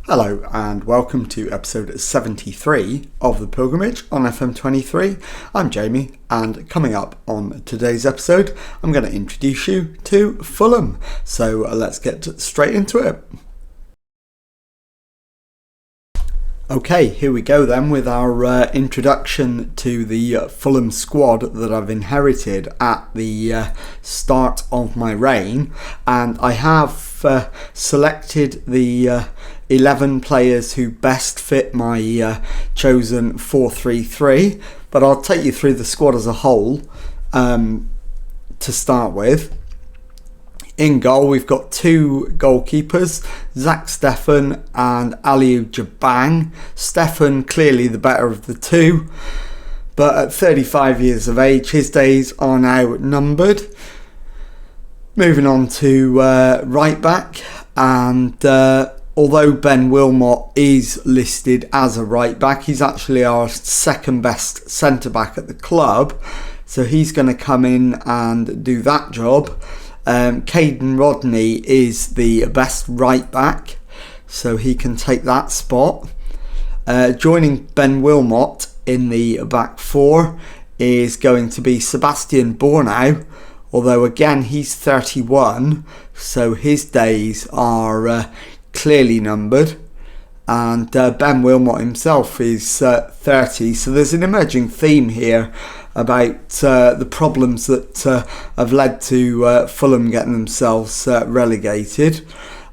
Hello and welcome to episode 73 of The Pilgrimage on FM23. I'm Jamie, and coming up on today's episode I'm going to introduce you to Fulham. So let's get straight into it. Okay, here we go then with our introduction to the Fulham squad that I've inherited at the start of my reign, and I have selected the 11 players who best fit my chosen 4-3-3, but I'll take you through the squad as a whole to start with. In goal, we've got two goalkeepers, Zach Steffen and Aliou Jabang. Steffen clearly the better of the two, but at 35 years of age, his days are now numbered. Moving on to right back, and although Ben Wilmot is listed as a right back, he's actually our second best centre back at the club, so he's going to come in and do that job. Caden Rodney is the best right back, so he can take that spot. Joining Ben Wilmot in the back four is going to be Sebastian Bornau, although again he's 31, so his days are clearly numbered, and Ben Wilmot himself is 30, so there's an emerging theme here about the problems that have led to Fulham getting themselves relegated.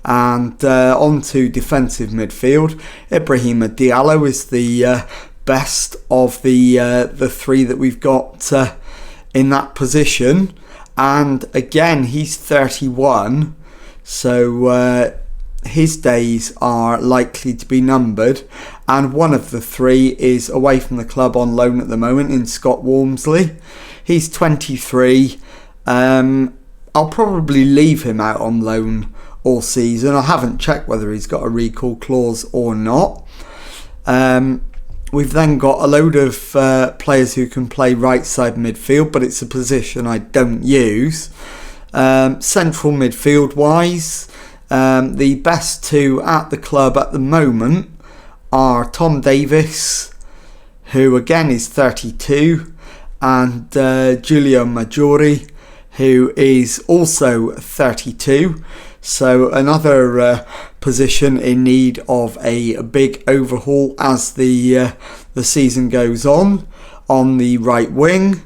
And on to defensive midfield. Ibrahima Diallo is the best of the three that we've got in that position, and again he's 31, so his days are likely to be numbered, and one of the three is away from the club on loan at the moment in Scott Walmsley. He's 23. I'll probably leave him out on loan all season. I haven't checked whether he's got a recall clause or not. We've then got a load of players who can play right side midfield, but it's a position I don't use. Central midfield wise, the best two at the club at the moment are Tom Davis, who again is 32, and Giulio Maggiore, who is also 32. So another position in need of a big overhaul as the season goes on. On the right wing,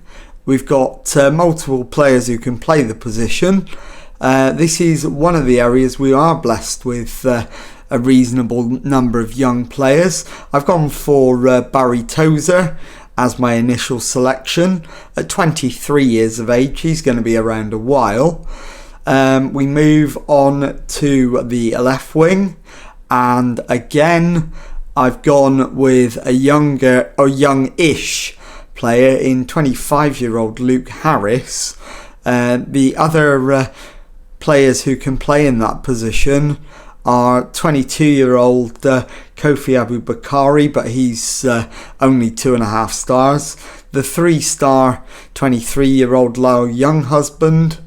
we've got multiple players who can play the position. This is one of the areas we are blessed with a reasonable number of young players. I've gone for Barry Tozer as my initial selection. At 23 years of age, he's going to be around a while. We move on to the left wing, and again I've gone with a youngish player in 25-year-old Luke Harris. The other players who can play in that position are 22-year-old Kofi Abubakari, but he's only 2.5 stars. The 3-star 23-year-old Lyle Younghusband,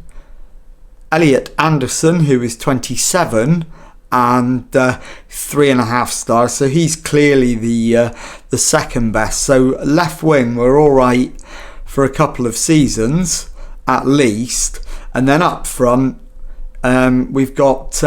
Elliot Anderson, who is 27 and 3.5 stars, so he's clearly the second best. So left wing we're all right for a couple of seasons at least, and then up front we've got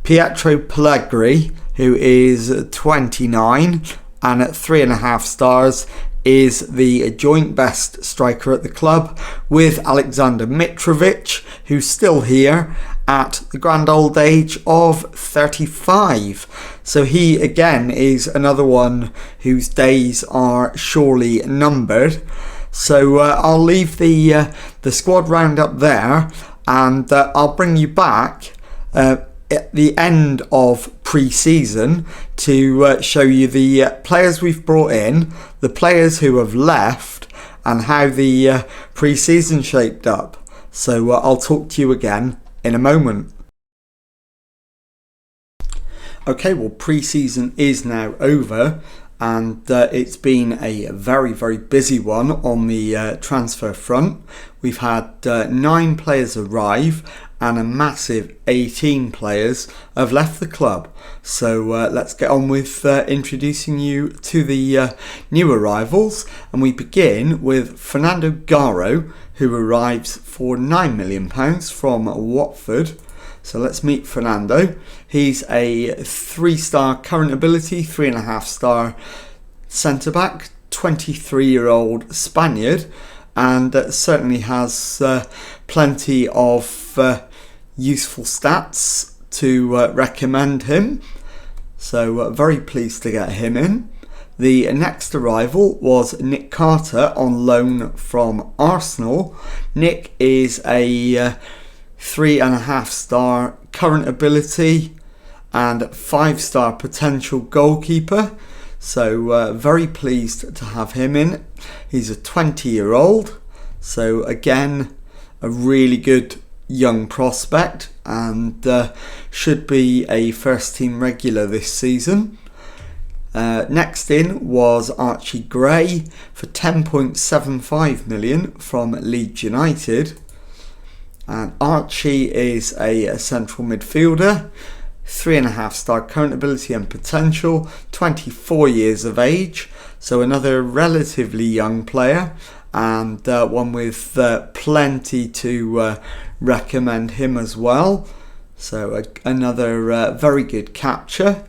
Pietro Pellegrini, who is 29 and at 3.5 stars is the joint best striker at the club with Alexander Mitrovic, who's still here at the grand old age of 35. So he again is another one whose days are surely numbered. So I'll leave the squad roundup there, and I'll bring you back at the end of pre-season to show you the players we've brought in, the players who have left, and how the pre-season shaped up. So I'll talk to you again in a moment. Okay, well, pre-season is now over, and it's been a very, very busy one on the transfer front. We've had 9 players arrive, and a massive 18 players have left the club. So let's get on with introducing you to the new arrivals, and we begin with Fernando Garo, who arrives for £9 million from Watford. So let's meet Fernando. He's a 3-star current ability, 3.5-star centre-back, 23-year-old Spaniard, and certainly has plenty of useful stats to recommend him. So very pleased to get him in. The next arrival was Nick Carter on loan from Arsenal. Nick is a 3.5-star current ability and 5-star potential goalkeeper. So very pleased to have him in. He's a 20-year-old. So again, a really good young prospect, and should be a first team regular this season. Next in was Archie Gray for £10.75 million from Leeds United. And Archie is a central midfielder, 3.5-star current ability and potential, 24 years of age, so another relatively young player, and one with plenty to recommend him as well. So another very good capture.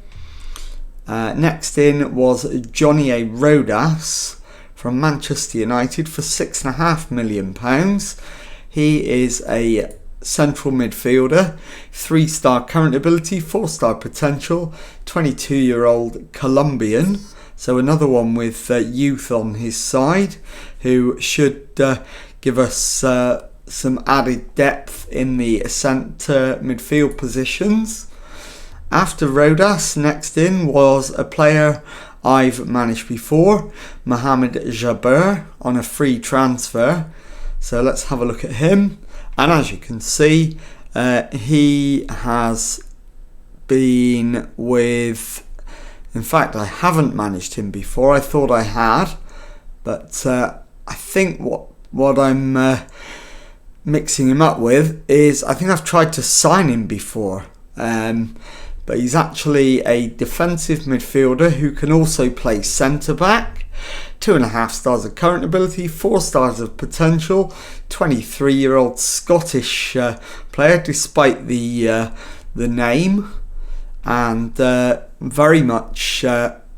Next in was Johnny A. Rodas from Manchester United for £6.5 million. He is a central midfielder, 3-star current ability, 4-star potential, 22-year-old Colombian. So another one with youth on his side, who should give us some added depth in the centre midfield positions. After Rodas, next in was a player I've managed before, Mohamed Jabeur, on a free transfer. So let's have a look at him. And as you can see, he has been with... In fact, I haven't managed him before. I thought I had. But I think what I'm mixing him up with is, I think I've tried to sign him before. But he's actually a defensive midfielder who can also play centre-back. 2.5 stars of current ability, 4 stars of potential, 23-year-old Scottish player, despite the name, and very much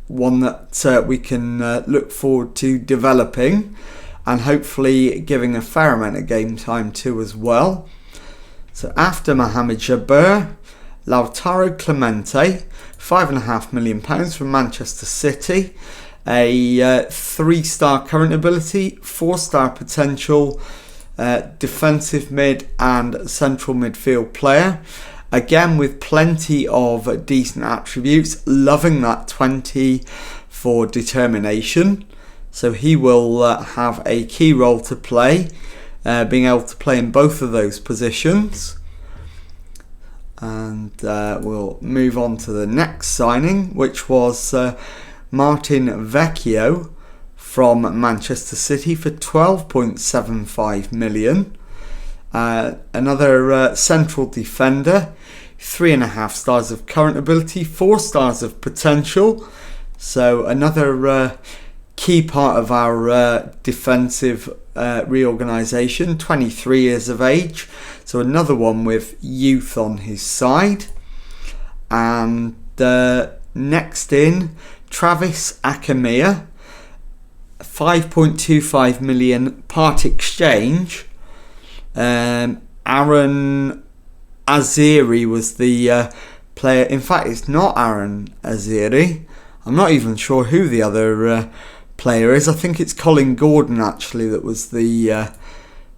one that we can look forward to developing, and hopefully giving a fair amount of game time to as well. So after Mohamed Jabeur, Lautaro Clemente, £5.5 million from Manchester City. A 3-star current ability, 4-star potential, defensive mid and central midfield player. Again, with plenty of decent attributes, loving that 20 for determination. So he will have a key role to play, being able to play in both of those positions. And we'll move on to the next signing, which was Martin Vecchio from Manchester City for £12.75 million. Another central defender, 3.5 stars of current ability, 4 stars of potential. So another key part of our defensive reorganisation, 23 years of age. So another one with youth on his side. And next in, Travis Akamia, £5.25 million part exchange. Aaron Aziri was the player. In fact, it's not Aaron Aziri. I'm not even sure who the other player is. I think it's Colin Gordon actually that was the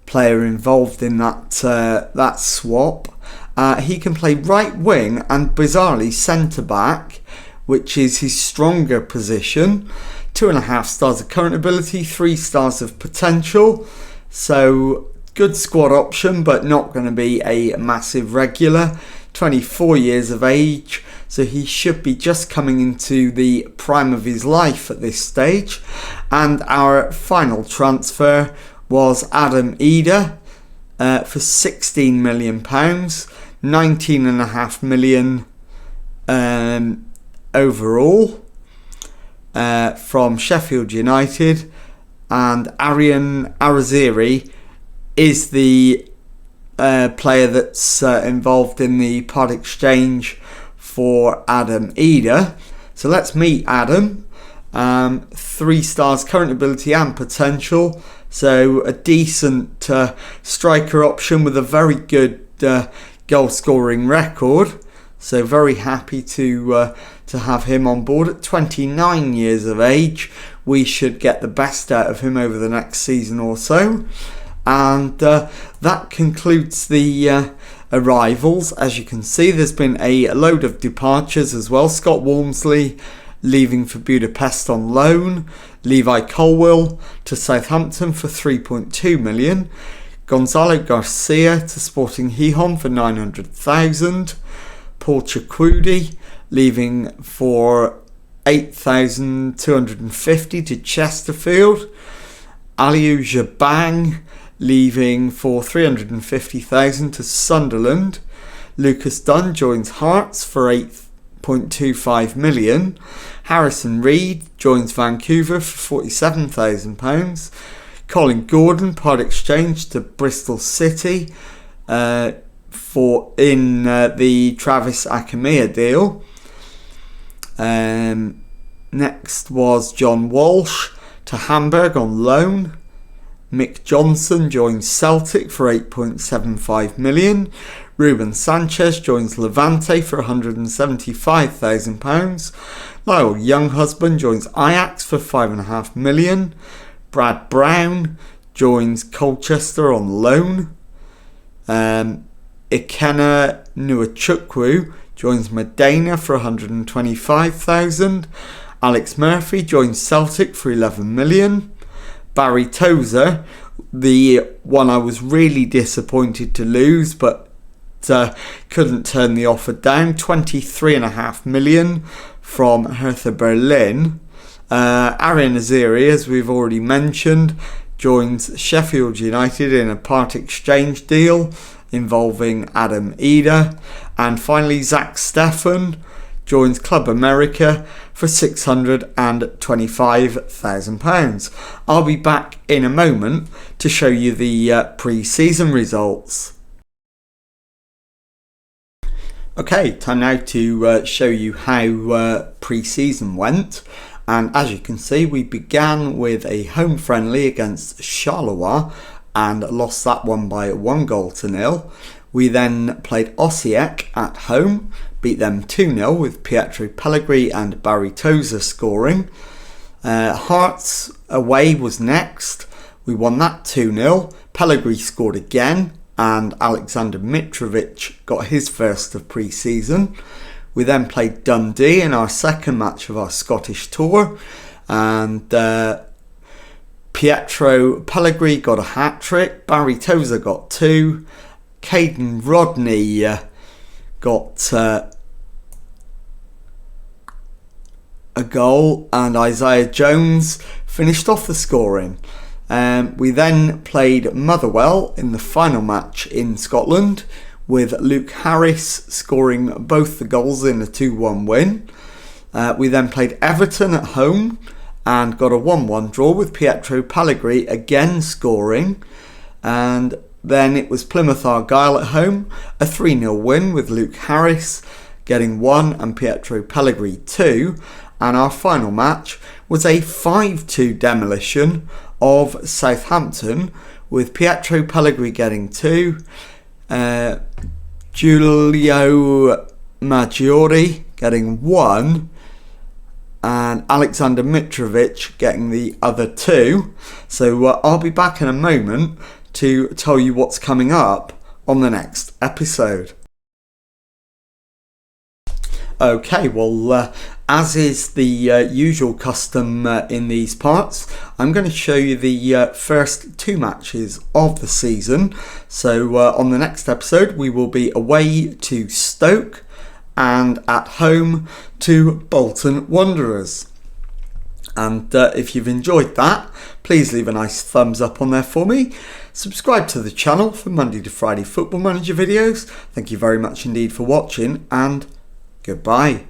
player involved in that swap. He can play right wing and bizarrely centre back, which is his stronger position. 2.5 stars of current ability, 3 stars of potential. So good squad option, but not going to be a massive regular. 24 years of age, so he should be just coming into the prime of his life at this stage. And our final transfer was Adam Eder, for £16 million, £19.5 million overall from Sheffield United. And Arian Araziri is the player that's involved in the part exchange for Adam Eder. So let's meet Adam. 3 stars current ability and potential, so a decent striker option with a very good goal scoring record. So very happy to have him on board at 29 years of age. We should get the best out of him over the next season or so. And that concludes the arrivals. As you can see, there's been a load of departures as well. Scott Walmsley leaving for Budapest on loan. Levi Colwill to Southampton for £3.2 million. Gonzalo Garcia to Sporting Gijón for £900,000. Paul Chukwudi leaving for £8,250 to Chesterfield. Aliou Jabang leaving for £350,000 to Sunderland. Lucas Dunn joins Hearts for £8.25 million. Harrison Reed joins Vancouver for £47,000. Colin Gordon part exchange to Bristol City for the Travis Akamia deal. Next was John Walsh to Hamburg on loan. Mick Johnson joins Celtic for £8.75 million. Ruben Sanchez joins Levante for £175,000. Lyle Younghusband joins Ajax for £5.5 million. Brad Brown joins Colchester on loan. Ikenna Nwachukwu joins Modena for £125,000. Alex Murphy joins Celtic for £11 million. Barry Tozer, the one I was really disappointed to lose, but couldn't turn the offer down, £23.5 million from Hertha Berlin. Arian Aziri, as we've already mentioned, joins Sheffield United in a part exchange deal involving Adam Eder. And finally, Zach Steffen joins Club America for £625,000. I'll be back in a moment to show you the pre-season results. Okay, time now to show you how pre-season went. And as you can see, we began with a home friendly against Charleroi and lost that one by 1-0. We then played Osijek at home, beat them 2-0 with Pietro Pellegrini and Barry Tozer scoring. Hearts away was next. We won that 2-0. Pellegrini scored again and Alexander Mitrovic got his first of pre-season. We then played Dundee in our second match of our Scottish tour, and Pietro Pellegrini got a hat-trick, Barry Tozer got 2, Caden Rodney got a goal, and Isaiah Jones finished off the scoring. We then played Motherwell in the final match in Scotland, with Luke Harris scoring both the goals in a 2-1 win. We then played Everton at home and got a 1-1 draw with Pietro Pellegrini again scoring. And then it was Plymouth Argyle at home, a 3-0 win with Luke Harris getting 1 and Pietro Pellegrini 2. And our final match was a 5-2 demolition of Southampton with Pietro Pellegrini getting 2, Giulio Maggiore getting 1 and Alexander Mitrovic getting the other 2. So I'll be back in a moment to tell you what's coming up on the next episode. Okay, well, as is the usual custom in these parts, I'm going to show you the first 2 matches of the season. So on the next episode, we will be away to Stoke and at home to Bolton Wanderers. And if you've enjoyed that, please leave a nice thumbs up on there for me. Subscribe to the channel for Monday to Friday Football Manager videos. Thank you very much indeed for watching, and goodbye.